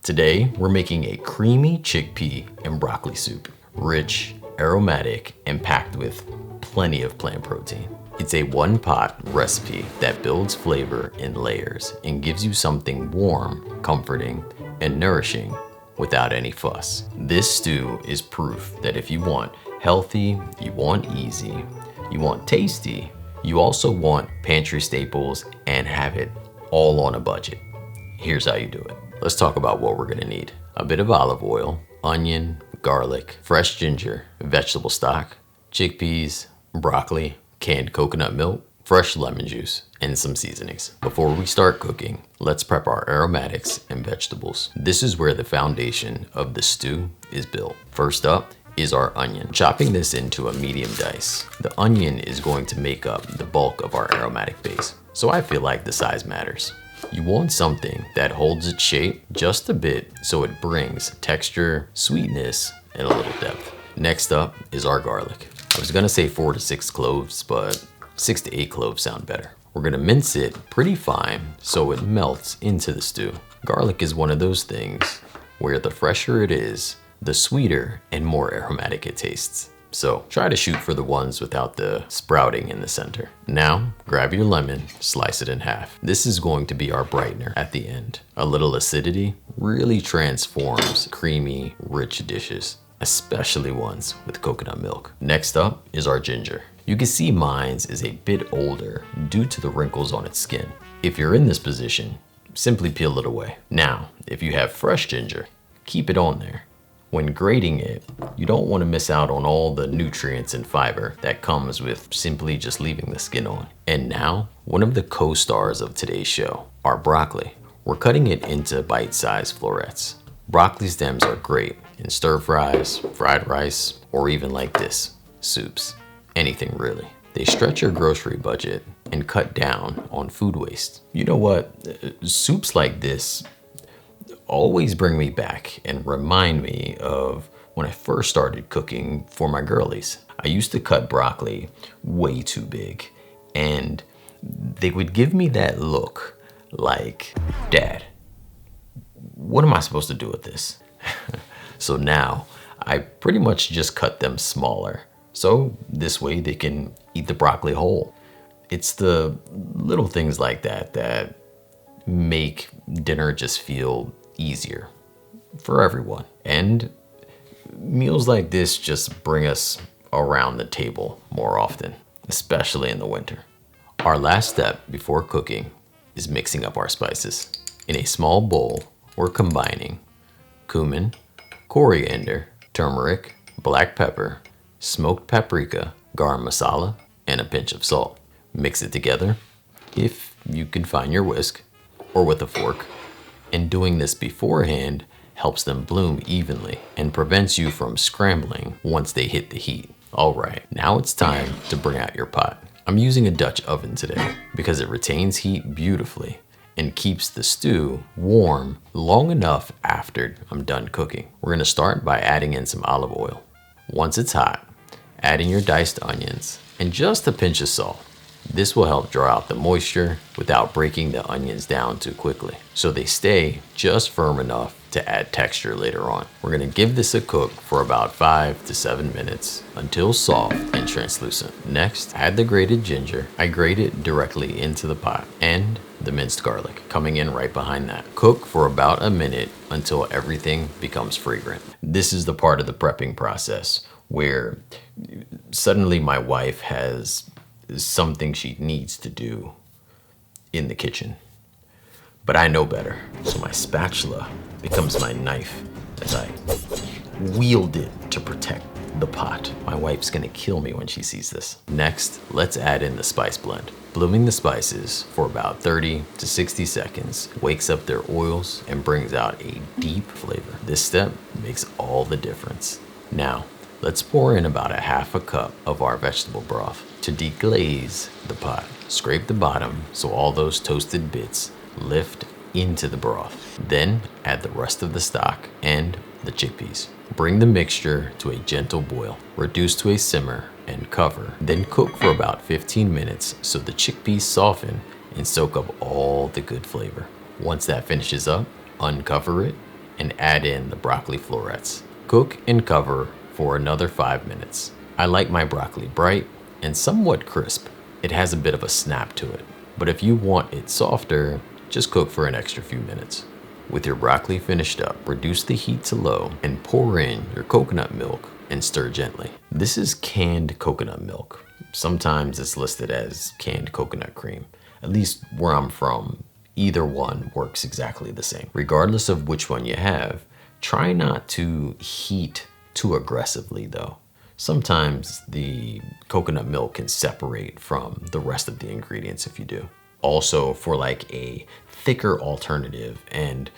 Today, we're making a creamy chickpea and broccoli soup. Rich, aromatic, and packed with plenty of plant protein. It's a one-pot recipe that builds flavor in layers and gives you something warm, comforting, and nourishing without any fuss. This stew is proof that if you want healthy, you want easy, you want tasty, you also want pantry staples and have it all on a budget. Here's how you do it. Let's talk about what we're gonna need. A bit of olive oil, onion, garlic, fresh ginger, vegetable stock, chickpeas, broccoli, canned coconut milk, fresh lemon juice, and some seasonings. Before we start cooking, let's prep our aromatics and vegetables. This is where the foundation of the stew is built. First up is our onion. Chopping this into a medium dice. The onion is going to make up the bulk of our aromatic base, so I feel like the size matters. You want something that holds its shape just a bit so it brings texture, sweetness, and a little depth. Next up is our garlic. I was gonna say 4 to 6 cloves, but 6 to 8 cloves sound better. We're gonna mince it pretty fine so it melts into the stew. Garlic is one of those things where the fresher it is, the sweeter and more aromatic it tastes. So try to shoot for the ones without the sprouting in the center. Now, grab your lemon, slice it in half. This is going to be our brightener at the end. A little acidity really transforms creamy, rich dishes, especially ones with coconut milk. Next up is our ginger. You can see mine's is a bit older due to the wrinkles on its skin. If you're in this position, simply peel it away. Now, if you have fresh ginger, keep it on there. When grating it, you don't want to miss out on all the nutrients and fiber that comes with simply just leaving the skin on. And now, one of the co-stars of today's show, our broccoli. We're cutting it into bite-sized florets. Broccoli stems are great in stir fries, fried rice, or even like this, soups. Anything really. They stretch your grocery budget and cut down on food waste. You know what? Soups like this always bring me back and remind me of when I first started cooking for my girlies. I used to cut broccoli way too big, and they would give me that look like, "Dad, what am I supposed to do with this?" So now I pretty much just cut them smaller, so this way they can eat the broccoli whole. It's the little things like that that make dinner just feel easier for everyone. And meals like this just bring us around the table more often, especially in the winter. Our last step before cooking is mixing up our spices. In a small bowl, we're combining cumin, coriander, turmeric, black pepper, smoked paprika, garam masala, and a pinch of salt. Mix it together, if you can find your whisk, or with a fork. And doing this beforehand helps them bloom evenly and prevents you from scrambling once they hit the heat. All right, now it's time to bring out your pot. I'm using a Dutch oven today because it retains heat beautifully and keeps the stew warm long enough after I'm done cooking. We're gonna start by adding in some olive oil. Once it's hot, add in your diced onions and just a pinch of salt. This will help draw out the moisture without breaking the onions down too quickly, so they stay just firm enough to add texture later on. We're gonna give this a cook for about 5 to 7 minutes until soft and translucent. Next, add the grated ginger. I grate it directly into the pot, and the minced garlic coming in right behind that. Cook for about a minute until everything becomes fragrant. This is the part of the prepping process where suddenly my wife has something she needs to do in the kitchen, but I know better. So my spatula becomes my knife as I wield it to protect the pot. My wife's gonna kill me when she sees this. Next, let's add in the spice blend. Blooming the spices for about 30 to 60 seconds wakes up their oils and brings out a deep flavor. This step makes all the difference. Now, let's pour in about a half a cup of our vegetable broth to deglaze the pot. Scrape the bottom so all those toasted bits lift into the broth. Then add the rest of the stock and the chickpeas. Bring the mixture to a gentle boil. Reduce to a simmer and cover. Then cook for about 15 minutes so the chickpeas soften and soak up all the good flavor. Once that finishes up, uncover it and add in the broccoli florets. Cook and cover for another 5 minutes. I like my broccoli bright and somewhat crisp. It has a bit of a snap to it, but if you want it softer, just cook for an extra few minutes. With your broccoli finished up, reduce the heat to low and pour in your coconut milk and stir gently. This is canned coconut milk. Sometimes it's listed as canned coconut cream. At least where I'm from, either one works exactly the same. Regardless of which one you have, try not to heat too aggressively though. Sometimes the coconut milk can separate from the rest of the ingredients if you do. Also, for like a thicker alternative and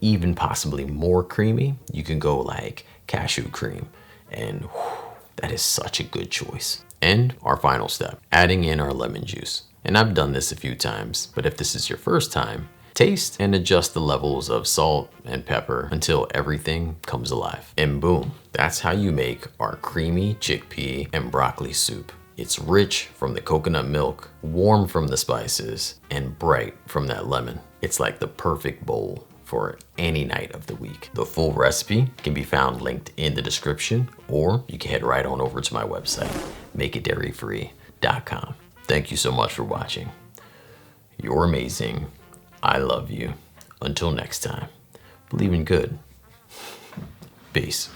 even possibly more creamy, you can go like cashew cream, and whew, that is such a good choice. And our final step, adding in our lemon juice. And I've done this a few times, but if this is your first time, taste and adjust the levels of salt and pepper until everything comes alive. And boom, that's how you make our creamy chickpea and broccoli soup. It's rich from the coconut milk, warm from the spices, and bright from that lemon. It's like the perfect bowl for any night of the week. The full recipe can be found linked in the description, or you can head right on over to my website, makeitdairyfree.com. Thank you so much for watching. You're amazing. I love you. Until next time, believe in good. Peace.